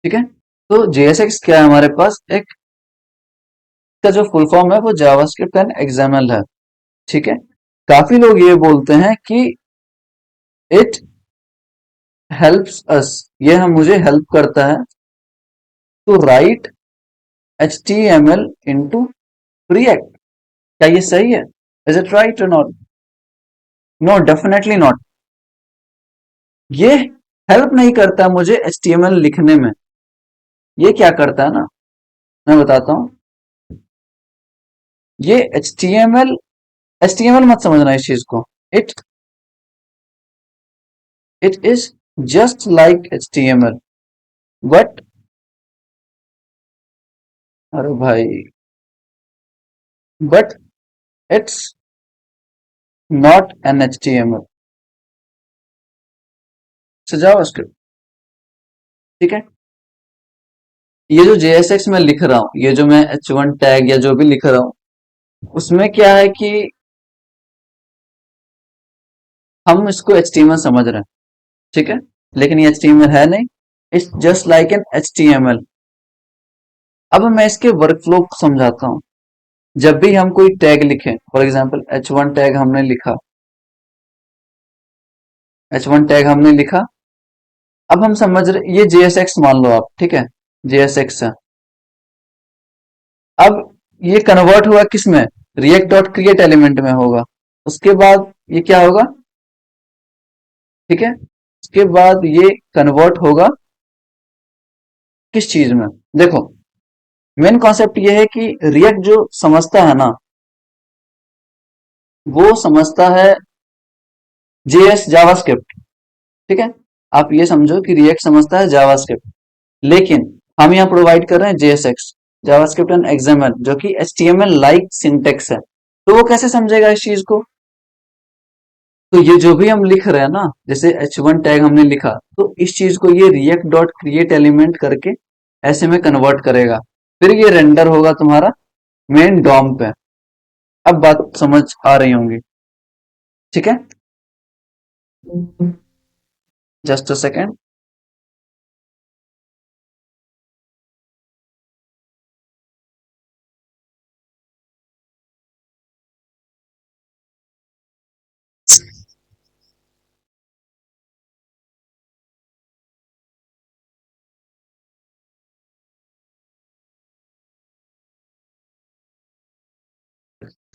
ठीक है। तो JSX क्या है हमारे पास, एक का जो फुल फॉर्म है वो जावास्क्रिप्ट एंड एक्सएमएल है। ठीक है। काफी लोग ये बोलते हैं कि इट हेल्प्स अस, ये हम मुझे हेल्प करता है to write HTML into React। क्या ये सही है? इज इट राइट और नॉट? No, definitely not. ये हेल्प नहीं करता मुझे HTML लिखने में। ये क्या करता है ना, मैं बताता हूँ। ये HTML मत समझना इस चीज को। It it is just like HTML, but अरे भाई, but it's not an HTML, JavaScript. ठीक है। ये जो JSX में लिख रहा हूँ, ये जो मैं H1 टैग या जो भी लिख रहा हूँ, उसमें क्या है कि हम इसको HTML समझ रहे हैं। ठीक है। लेकिन ये HTML है नहीं, it's just like an HTML। अब मैं इसके वर्कफ्लो को समझाता हूँ। जब भी हम कोई टैग लिखें, फॉर एग्जांपल H1 टैग हमने लिखा, H1 टैग हमने लिखा। अब हम समझ रहे, ये JSX मान लो आप, ठीक है, JSX है। अब ये कन्वर्ट हुआ किस में? रिएक्ट डॉट क्रिएट एलिमेंट में होगा। उसके बाद ये क्या होगा? ठीक है। उसके बाद ये कन्वर्ट होगा किस चीज में? देखो, मेन कॉन्सेप्ट ये है कि रिएक्ट जो समझता है ना, वो समझता है JS जावास्क्रिप्ट। ठीक है। आप ये समझो कि रिएक्ट समझता है जावास्क्रिप्ट, लेकिन हम यहाँ प्रोवाइड कर रहे हैं JSX, जावास्क्रिप्ट एंड एक्सएमएल, जो कि HTML लाइक सिंटेक्स है। तो वो कैसे समझेगा इस चीज को? तो ये जो भी हम लिख रहे हैं ना, जैसे H1 टैग हमने लिखा, तो इस चीज को ये रिएक्ट डॉट क्रिएट एलिमेंट करके ऐसे में कन्वर्ट करेगा। फिर ये रेंडर होगा तुम्हारा मेन डॉम पे। अब बात समझ आ रही होंगी। ठीक है। Just a second.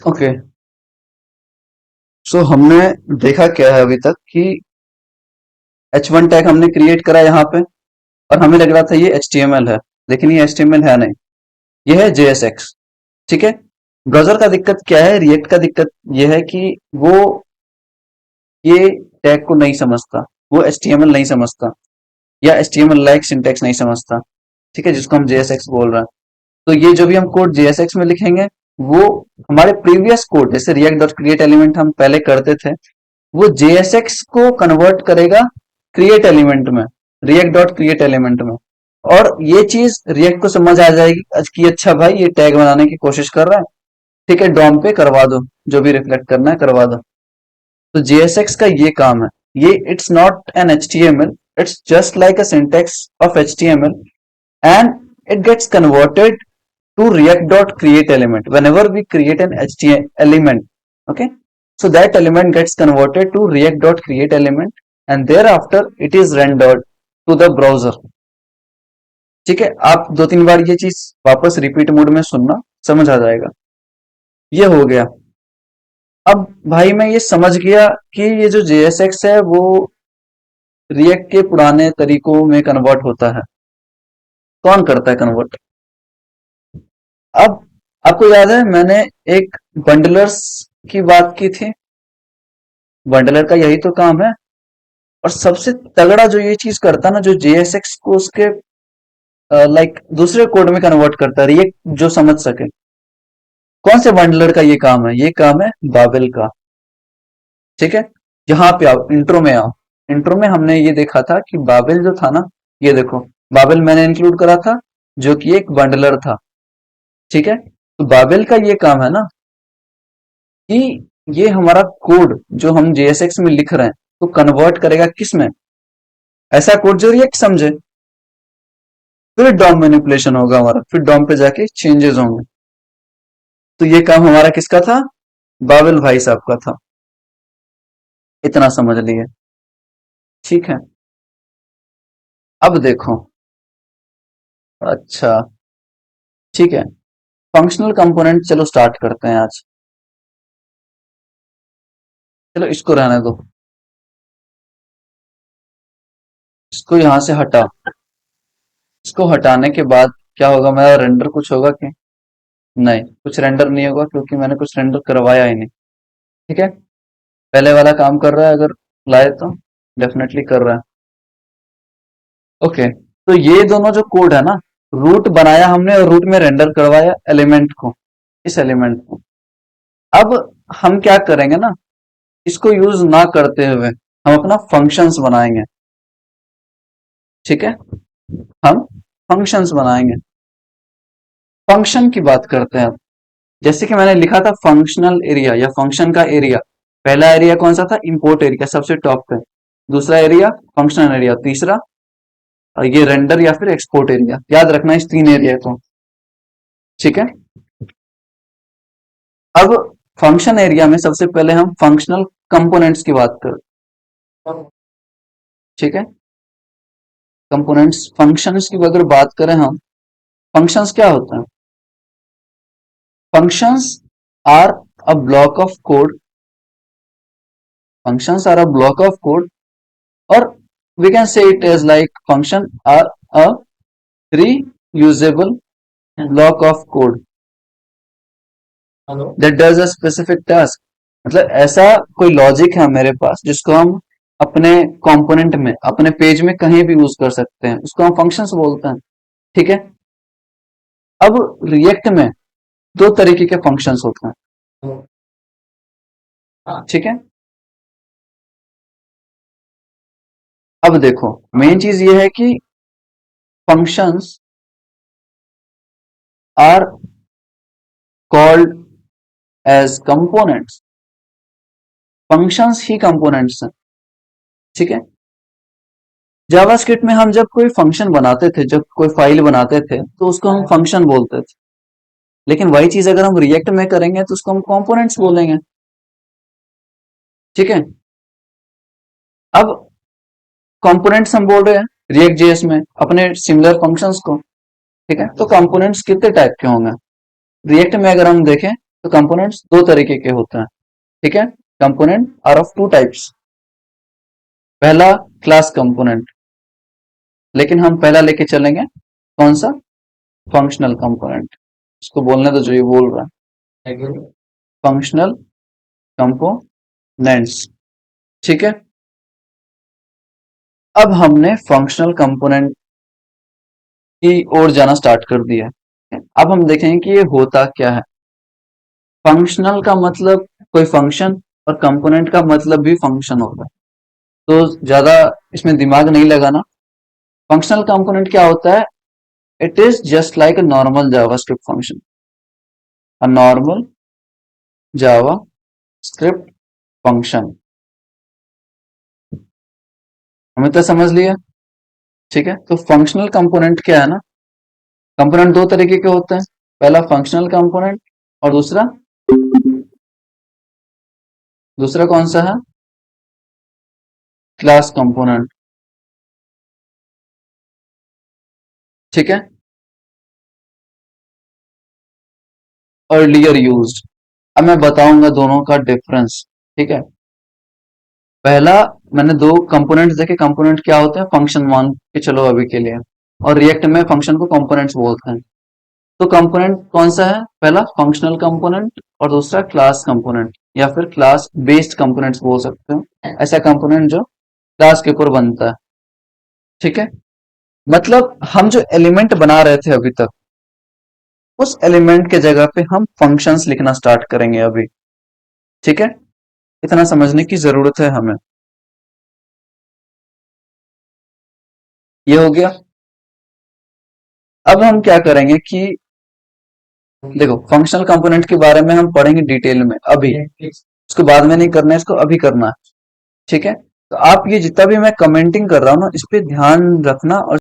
ओके। सो हमने देखा क्या है अभी तक कि H1 टैग हमने क्रिएट करा यहाँ पे, और हमें लग रहा था ये HTML है, लेकिन ये HTML है नहीं, ये है JSX। ठीक है। ब्राउजर का दिक्कत क्या है, रिएक्ट का दिक्कत ये है कि वो ये टैग को नहीं समझता, वो HTML नहीं समझता, या HTML लाइक सिंटेक्स नहीं समझता। ठीक है, जिसको हम JSX बोल रहे हैं। तो ये जो भी हम कोड JSX में लिखेंगे, वो हमारे प्रीवियस कोड, जैसे रिएक्ट डॉट क्रिएट एलिमेंट हम पहले करते थे, वो JSX को कन्वर्ट करेगा क्रिएट एलिमेंट में, रिएक्ट डॉट क्रिएट एलिमेंट में। और ये चीज रिएक्ट को समझ आ जाएगी कि अच्छा भाई ये टैग बनाने की कोशिश कर रहा है, ठीक है, डॉम पे करवा दो, जो भी रिफ्लेक्ट करना है करवा दो। तो JSX का ये काम है। ये it's not an HTML, it's just like a syntax of HTML, and it gets converted to react.create element whenever we create an HTML element. Okay, so that element gets converted to react.create element, and thereafter it is rendered to the browser. ठीक है, आप दो तीन बार ये चीज वापस repeat mode में सुनना, समझ आ जाएगा। ये हो गया। अब भाई मैं ये समझ गया कि ये जो JSX है वो रिएक्ट के पुराने तरीकों में कन्वर्ट होता है। कौन करता है कन्वर्ट? अब आपको याद है मैंने एक बंडलर्स की बात की थी। बंडलर का यही तो काम है। और सबसे तगड़ा जो ये चीज करता है ना, जो JSX को उसके लाइक दूसरे कोड में कन्वर्ट करता है, रिएक्ट जो समझ सके। कौन से बंडलर का ये काम है? ये काम है बाबेल का। ठीक है। यहाँ पे आओ, इंट्रो में आओ। इंट्रो में हमने ये देखा था कि बाबेल जो था ना, ये देखो, बाबेल मैंने इंक्लूड करा था, जो कि एक बंडलर था। ठीक है। तो बाबेल का ये काम है ना कि ये हमारा कोड जो हम JSX में लिख रहे हैं, तो कन्वर्ट करेगा किस में? ऐसा कोड जो रिएक्ट समझे। फिर डॉम मैनिपुलेशन होगा हमारा, फिर डॉम पे जाके चेंजेस होंगे। तो ये काम हमारा किसका था? बाबल भाई साहब का था। इतना समझ लिए, ठीक है। अब देखो, अच्छा, ठीक है, फंक्शनल कंपोनेंट चलो स्टार्ट करते हैं आज। चलो इसको रहने दो, इसको यहां से हटा। इसको हटाने के बाद क्या होगा? मेरा रेंडर कुछ होगा कि नहीं? कुछ रेंडर नहीं होगा क्योंकि मैंने कुछ रेंडर करवाया ही नहीं। ठीक है, पहले वाला काम कर रहा है, अगर लाए तो डेफिनेटली कर रहा है। ओके, तो ये दोनों जो कोड है ना, रूट बनाया हमने और रूट में रेंडर करवाया एलिमेंट को, इस एलिमेंट को। अब हम क्या करेंगे ना, इसको यूज ना करते हुए हम अपना फंक्शंस बनाएंगे। ठीक है, हम फंक्शंस बनाएंगे। फंक्शन की बात करते हैं अब। जैसे कि मैंने लिखा था फंक्शनल एरिया या फंक्शन का एरिया। पहला एरिया कौन सा था? इंपोर्ट एरिया, सबसे टॉप पे। दूसरा एरिया फंक्शनल एरिया, तीसरा और ये रेंडर या फिर एक्सपोर्ट एरिया। याद रखना इस तीन एरिया को, ठीक है। अब फंक्शन एरिया में सबसे पहले हम फंक्शनल कंपोनेंट्स की बात करें, ठीक है। कंपोनेंट्स, फंक्शंस की अगर बात करें हम, फंक्शंस क्या होता है? Functions are a block of code, functions are a block of code, or we can say it as like function are a reusable block of code that does a specific task। मतलब ऐसा कोई logic है मेरे पास जिसको हम अपने component में, अपने पेज में कहीं भी यूज कर सकते हैं, उसको हम फंक्शंस बोलते हैं, ठीक है। अब रिएक्ट में दो तरीके के फंक्शंस होते हैं, ठीक है। अब देखो, मेन चीज ये है कि functions are called as components. Functions ही कंपोनेंट्स हैं, ठीक है। जावास्क्रिप्ट में हम जब कोई फंक्शन बनाते थे, जब कोई फाइल बनाते थे, तो उसको हम फंक्शन बोलते थे। लेकिन वही चीज अगर हम रिएक्ट में करेंगे तो उसको हम कंपोनेंट्स बोलेंगे, ठीक है। अब कंपोनेंट्स हम बोल रहे हैं रिएक्ट जेएस में अपने सिमिलर फंक्शंस को, ठीक है। तो कंपोनेंट्स कितने टाइप के होंगे? रिएक्ट में अगर हम देखें तो कंपोनेंट्स दो तरीके के होते हैं, ठीक है। Component are of two types. पहला क्लास कंपोनेंट, लेकिन हम पहला लेके चलेंगे कौन सा? Functional component. इसको बोलने तो जो ये बोल रहा है, फंक्शनल कंपोनेंट्स, ठीक है। अब हमने फंक्शनल कंपोनेंट की ओर जाना स्टार्ट कर दिया है। अब हम देखेंगे कि ये होता क्या है। फंक्शनल का मतलब कोई फंक्शन, और कंपोनेंट का मतलब भी फंक्शन होता है, तो ज्यादा इसमें दिमाग नहीं लगाना। फंक्शनल कंपोनेंट क्या होता है? It is just like a normal JavaScript function, a normal Java script function. हमें तो समझ लिया, ठीक है। तो फंक्शनल कंपोनेंट क्या है ना, कंपोनेंट दो तरीके के होते हैं। पहला फंक्शनल कंपोनेंट, और दूसरा, दूसरा कौन सा है? क्लास कंपोनेंट, ठीक है। Earlier used. अब मैं बताऊंगा दोनों का डिफरेंस, ठीक है। पहला, मैंने दो कंपोनेंट्स देखे, कंपोनेंट क्या होते हैं? फंक्शन मान के चलो अभी के लिए, और रिएक्ट में फंक्शन को कंपोनेंट्स बोलते हैं। तो कंपोनेंट कौन सा है? पहला फंक्शनल कंपोनेंट, और दूसरा क्लास कंपोनेंट, या फिर क्लास बेस्ड कंपोनेंट्स बोल सकते हो। ऐसा कंपोनेंट जो क्लास के ऊपर बनता है, ठीक है। मतलब हम जो एलिमेंट बना रहे थे अभी तक, उस एलिमेंट के जगह पे हम फंक्शंस लिखना स्टार्ट करेंगे अभी, ठीक है। इतना समझने की जरूरत है हमें। ये हो गया। अब हम क्या करेंगे कि देखो, फंक्शनल कंपोनेंट के बारे में हम पढ़ेंगे डिटेल में अभी, इसको बाद में नहीं करना है, इसको अभी करना है, ठीक है। तो आप ये जितना भी मैं कमेंटिंग कर रहा हूँ ना, इस पे ध्यान रखना और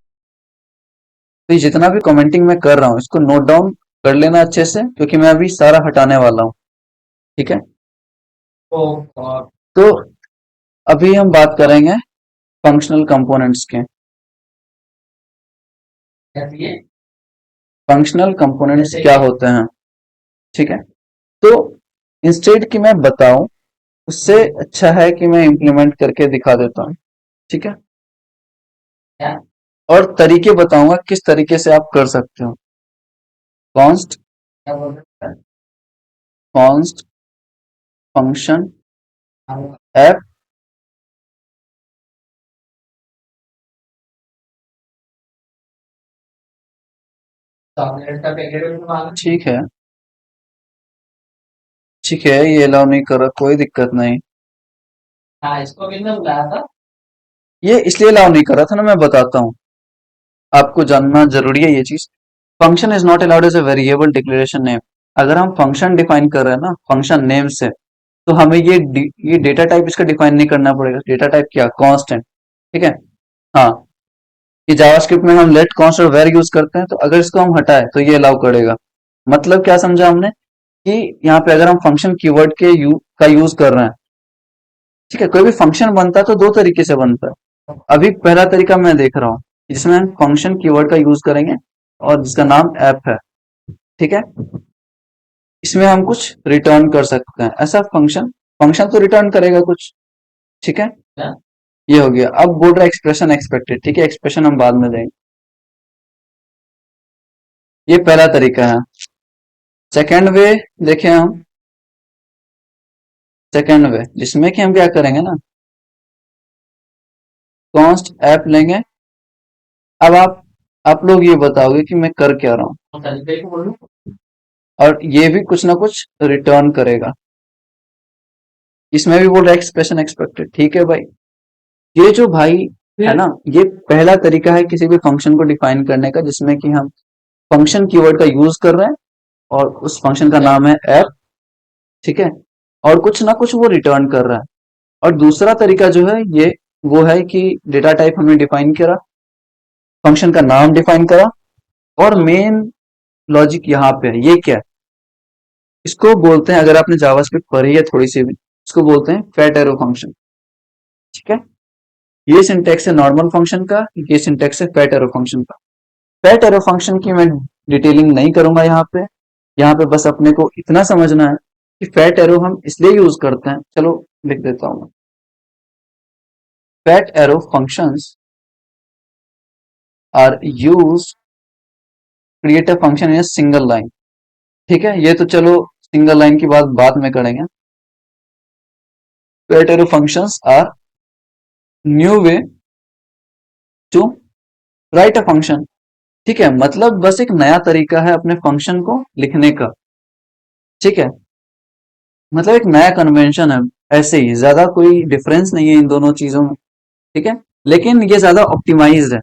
तो ये जितना भी कमेंटिंग मैं कर रहा हूँ इसको नोट डाउन कर लेना अच्छे से, क्योंकि मैं अभी सारा हटाने वाला हूँ। ठीक है, तो अभी हम बात करेंगे फंक्शनल कंपोनेंट्स के। फंक्शनल कंपोनेंट्स क्या होते हैं? ठीक है, तो इंस्टेड कि मैं बताऊं, उससे अच्छा है कि मैं इम्प्लीमेंट करके दिखा देता हूँ। ठीक है, और तरीके बताऊंगा किस तरीके से आप कर सकते हो। कॉन्स्ट कॉन्स्ट फंक्शन ऐप, ठीक है, ठीक है, ये अलाउ नहीं कर रहा, कोई दिक्कत नहीं। ये इसलिए अलाउ नहीं कर रहा था ना, मैं बताता हूँ, आपको जानना जरूरी है ये चीज। Function is not allowed as a variable declaration name. अगर हम फंक्शन डिफाइन कर रहे हैं ना फंक्शन नेम से, तो हमें ये डेटा टाइप इसका डिफाइन नहीं करना पड़ेगा। डेटा टाइप क्या? कांस्टेंट। ठीक है, हाँ, ये जावास्क्रिप्ट में हम लेट कॉन्स्ट और वेर यूज करते हैं, तो अगर इसको हम हटाए तो ये अलाउ करेगा। मतलब क्या समझा हमने, कि यहाँ पे अगर हम फंक्शन कीवर्ड का यूज कर रहे हैं, ठीक है, कोई भी फंक्शन बनता है तो दो तरीके से बनता है। अभी पहला तरीका मैं देख रहा हूँ, जिसमें हम फंक्शन कीवर्ड का यूज करेंगे और जिसका नाम ऐप है। ठीक है, इसमें हम कुछ रिटर्न कर सकते हैं। ऐसा फंक्शन फंक्शन तो रिटर्न करेगा कुछ। ठीक है, ये हो गया। अब बोल रहा है एक्सप्रेशन एक्सपेक्टेड। ठीक है, एक्सप्रेशन हम बाद में देंगे। ये पहला तरीका है। सेकेंड वे देखें हम, सेकेंड वे जिसमें कि हम क्या करेंगे ना, कॉन्स्ट ऐप लेंगे। अब आप लोग ये बताओगे कि मैं कर क्या रहा हूँ, और ये भी कुछ ना कुछ रिटर्न करेगा। इसमें भी बोल रहा है एक्सप्रेशन एक्सपेक्टेड। ठीक है भाई, ये जो भाई है ना, ये पहला तरीका है किसी भी फंक्शन को डिफाइन करने का, जिसमें कि हम फंक्शन कीवर्ड का यूज कर रहे हैं और उस फंक्शन का नाम है ऐप। ठीक है, और कुछ ना कुछ वो रिटर्न कर रहा है। और दूसरा तरीका जो है ये वो है कि डेटा टाइप हमने डिफाइन करा, फंक्शन का नाम डिफाइन करा, और मेन लॉजिक यहाँ पे है। ये क्या है? इसको बोलते हैं, अगर आपने जावास्क्रिप्ट पढ़ी है थोड़ी सी भी, इसको बोलते हैं फैट एरो फंक्शन। ठीक है, ये सिंटेक्स है नॉर्मल फंक्शन का, ये सिंटेक्स है फैट एरो फंक्शन का। फैट एरो फंक्शन की मैं डिटेलिंग नहीं करूंगा यहाँ पे। यहाँ पे बस अपने को इतना समझना है कि फैट एरो हम इसलिए यूज करते हैं। चलो लिख देता हूं मैं। Fat arrow functions are use create a function in single line. ठीक है, ये तो चलो सिंगल लाइन की बात बाद में करेंगे। Fat arrow functions are new way to write a function. ठीक है, मतलब बस एक नया तरीका है अपने फंक्शन को लिखने का। ठीक है, मतलब एक नया कन्वेंशन है। ऐसे ही ज्यादा कोई डिफरेंस नहीं है इन दोनों चीजों में। ठीक है, लेकिन ये ज्यादा ऑप्टिमाइज्ड है।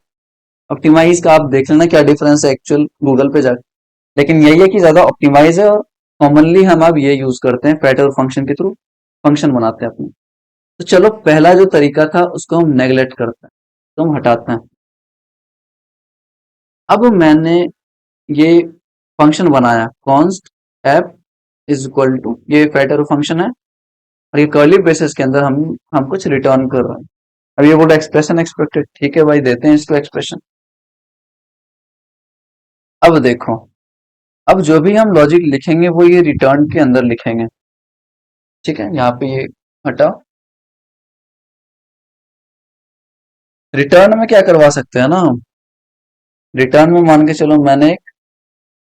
ऑप्टिमाइज का आप देख लेना क्या डिफरेंस है एक्चुअल गूगल पे जाकर। लेकिन यही है कि ज्यादा ऑप्टिमाइज है, और कॉमनली हम अब ये यूज करते हैं, फैट और फंक्शन के थ्रू फंक्शन बनाते हैं अपने। तो चलो पहला जो तरीका था उसको हम नेग्लेक्ट करते हैं, तो हम हटाते हैं। अब मैंने ये फंक्शन बनाया, const app is equal to, ये फैट और फंक्शन है, और ये कर्ली ब्रेसेस के अंदर हम कुछ रिटर्न कर रहे हैं। अब ये बोला एक्सप्रेशन एक्सपेक्टेड। ठीक है भाई, देते हैं इसको एक्सप्रेशन। अब देखो, अब जो भी हम लॉजिक लिखेंगे वो ये रिटर्न के अंदर लिखेंगे। ठीक है, यहाँ पे ये हटाओ। रिटर्न में क्या करवा सकते हैं ना हम, रिटर्न में मान के चलो मैंने एक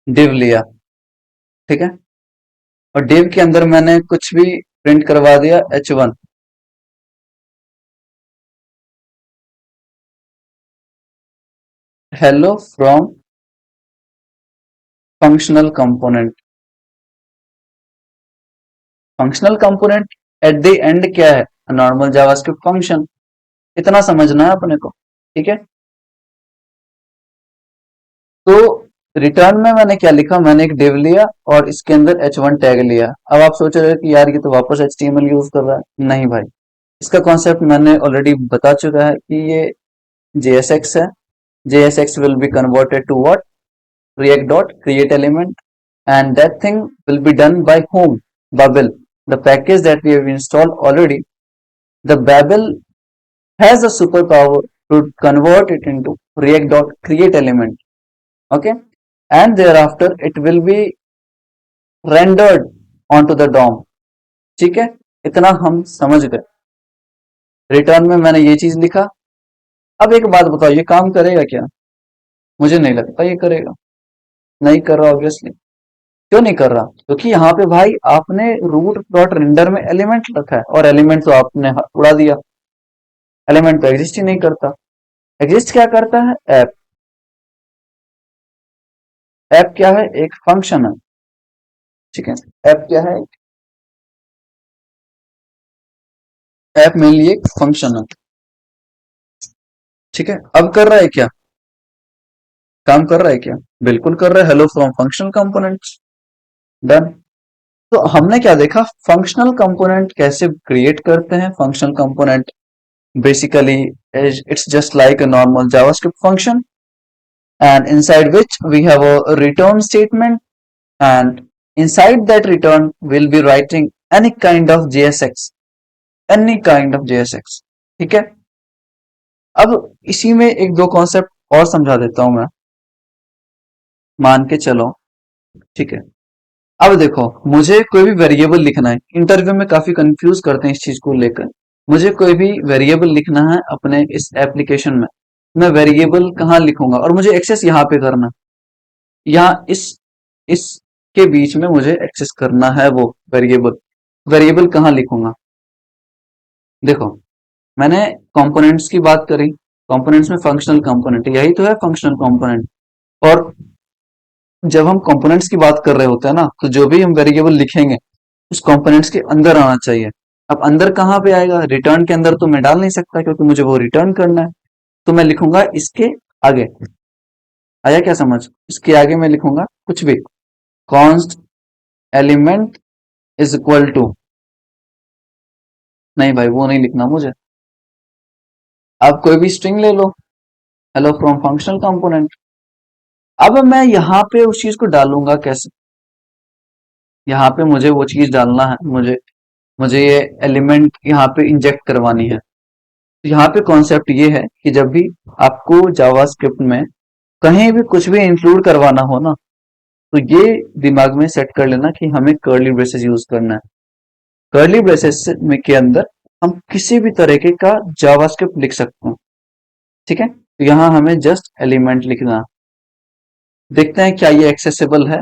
डिव लिया। ठीक है, और डिव के अंदर मैंने कुछ भी प्रिंट करवा दिया h1। Hello from functional component. Functional component at the end क्या है? Normal JavaScript function. इतना समझना है अपने को। ठीक है, तो रिटर्न में मैंने क्या लिखा, मैंने एक डिव लिया और इसके अंदर h1 टैग लिया। अब आप सोच रहे हो कि यार ये तो वापस HTML यूज कर रहा है। नहीं भाई, इसका कॉन्सेप्ट मैंने ऑलरेडी बता चुका है कि ये JSX है। JSX will be converted to what? React dot create element, and that thing will be done by whom? Babel, the package that we have installed already. The Babel has a superpower to convert it into React dot create element. Okay, and thereafter it will be rendered onto the DOM. ठीक है, इतना हम समझ गए। Return में मैंने ये चीज लिखा। अब एक बात बताओ, ये काम करेगा क्या? मुझे नहीं लगता ये करेगा। नहीं कर रहा ऑब्वियसली। क्यों नहीं कर रहा? क्योंकि यहाँ पे भाई आपने रूट डॉट रेंडर में एलिमेंट रखा है, और एलिमेंट तो आपने उड़ा दिया। एलिमेंट तो एग्जिस्ट ही नहीं करता। एग्जिस्ट क्या करता है? ऐप। ऐप क्या है? एक फंक्शन है। ठीक है, ऐप क्या है? ऐप मेनली एक फंक्शन है। ठीक है, अब कर रहा है क्या? काम कर रहा है क्या? बिल्कुल कर रहा है। Hello from functional components, done. तो हमने क्या देखा? फंक्शनल कंपोनेंट कैसे क्रिएट करते हैं। Functional component basically it's just like a normal JavaScript function, and inside which we have a return statement, and inside that return we'll be writing any kind of JSX, any kind of JSX। ठीक है, अब इसी में एक दो concept और समझा देता हूं मैं, मान के चलो। ठीक है, अब देखो, मुझे कोई भी वेरिएबल लिखना है। इंटरव्यू में काफी कंफ्यूज करते हैं इस चीज को लेकर। मुझे कोई भी वेरिएबल लिखना है अपने इस एप्लीकेशन में, मैं वेरिएबल कहाँ लिखूंगा? और मुझे एक्सेस यहाँ पे करना, यहाँ इस के बीच में मुझे एक्सेस करना है वो वेरिएबल। वेरिएबल कहाँ लिखूंगा? देखो, मैंने कंपोनेंट्स की बात करी। कंपोनेंट्स में फंक्शनल कंपोनेंट, यही तो है फंक्शनल कंपोनेंट। और जब हम कंपोनेंट्स की बात कर रहे होते हैं ना, तो जो भी हम वेरिएबल लिखेंगे उस कंपोनेंट्स के अंदर आना चाहिए। अब अंदर कहाँ पे आएगा? रिटर्न के अंदर तो मैं डाल नहीं सकता, क्योंकि मुझे वो रिटर्न करना है। तो मैं लिखूंगा इसके आगे। आया क्या समझ? इसके आगे मैं लिखूंगा कुछ भी, const element is equal to, नहीं भाई वो नहीं लिखना मुझे। आप कोई भी स्ट्रिंग ले लो, हेलो फ्रॉम फंक्शनल कंपोनेंट। अब मैं यहाँ पे उस चीज को डालूंगा कैसे? यहाँ पे मुझे वो चीज डालना है, मुझे मुझे ये एलिमेंट यहाँ पे इंजेक्ट करवानी है। तो यहाँ पे कॉन्सेप्ट ये है कि जब भी आपको जावास्क्रिप्ट में कहीं भी कुछ भी इंक्लूड करवाना हो ना, तो ये दिमाग में सेट कर लेना कि हमें कर्ली ब्रेसेस यूज करना है। कर्ली ब्रेसेस में के अंदर हम किसी भी तरीके का जावास्क्रिप्ट लिख सकते हैं। ठीक है, तो यहाँ हमें जस्ट एलिमेंट लिखना। देखते हैं क्या ये एक्सेसिबल है।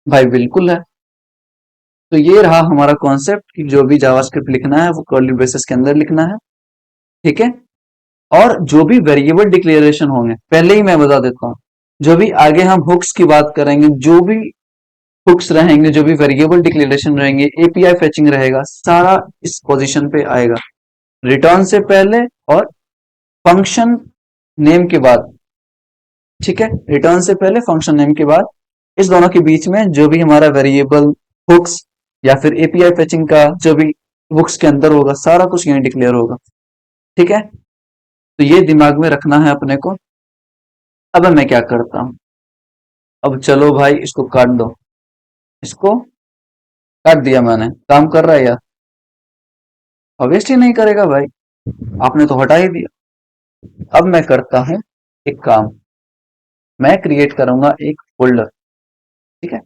भाई बिल्कुल है। तो ये रहा हमारा कॉन्सेप्ट कि जो भी जावास्क्रिप्ट लिखना है वो कर्ली ब्रेसेस के अंदर लिखना है। ठीक है, और जो भी वेरिएबल डिक्लेरेशन होंगे, पहले ही मैं बता देता हूँ, जो भी आगे हम हुक्स की बात करेंगे, जो भी हुक्स रहेंगे, जो भी वेरिएबल डिक्लेरेशन रहेंगे, एपीआई फेचिंग रहेगा, सारा इस पोजीशन पे आएगा। रिटर्न से पहले और फंक्शन नेम के बाद। ठीक है, रिटर्न से पहले, फंक्शन नेम के बाद, इस दोनों के बीच में जो भी हमारा वेरिएबल हुक्स या फिर एपीआई फेचिंग का जो भी हुक्स के अंदर होगा, सारा कुछ यहीं डिक्लेयर होगा। ठीक है, तो ये दिमाग में रखना है अपने को। अब मैं क्या करता हूं? अब चलो भाई इसको काट दो। इसको काट दिया मैंने। काम कर रहा है यार? ऑब्वियसली नहीं करेगा भाई, आपने तो हटा ही दिया। अब मैं करता हूं एक काम, मैं क्रिएट करूंगा एक फोल्डर। ठीक है,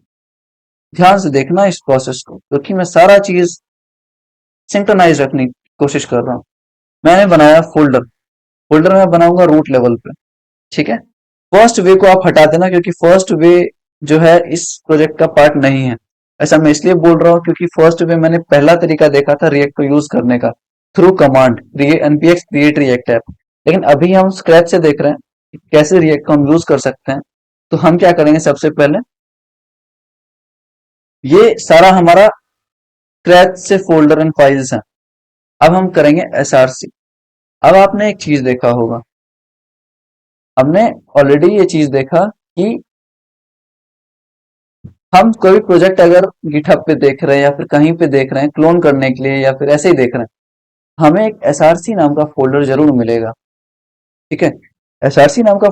ध्यान से देखना इस प्रोसेस को, क्योंकि मैं सारा चीज सिंक्रोनाइज रखने की कोशिश कर रहा हूं। मैंने बनाया फोल्डर। फोल्डर मैं बनाऊंगा रूट लेवल पे। ठीक है, फर्स्ट वे को आप हटा देना, क्योंकि फर्स्ट वे जो है इस प्रोजेक्ट का पार्ट नहीं है। ऐसा मैं इसलिए बोल रहा हूँ क्योंकि फर्स्ट वे मैंने पहला तरीका देखा था रिएक्ट को यूज करने का, through command npx create react app। लेकिन अभी हम स्क्रैच से देख रहे हैं कि कैसे रिएक्ट को हम यूज कर सकते हैं। तो हम क्या करेंगे? सबसे पहले ये सारा हमारा स्क्रैच से फोल्डर एंड फाइल्स हैं। अब हम करेंगे एसआरसी। अब आपने एक चीज देखा होगा, हमने ऑलरेडी ये चीज देखा कि हम कोई प्रोजेक्ट अगर गिटहब पे देख रहे हैं या फिर कहीं पे देख रहे हैं क्लोन करने के लिए, या फिर ऐसे ही देख रहे हैं, हमें एक एसआरसी नाम का फोल्डर जरूर मिलेगा। ठीक है, एसआरसी नाम का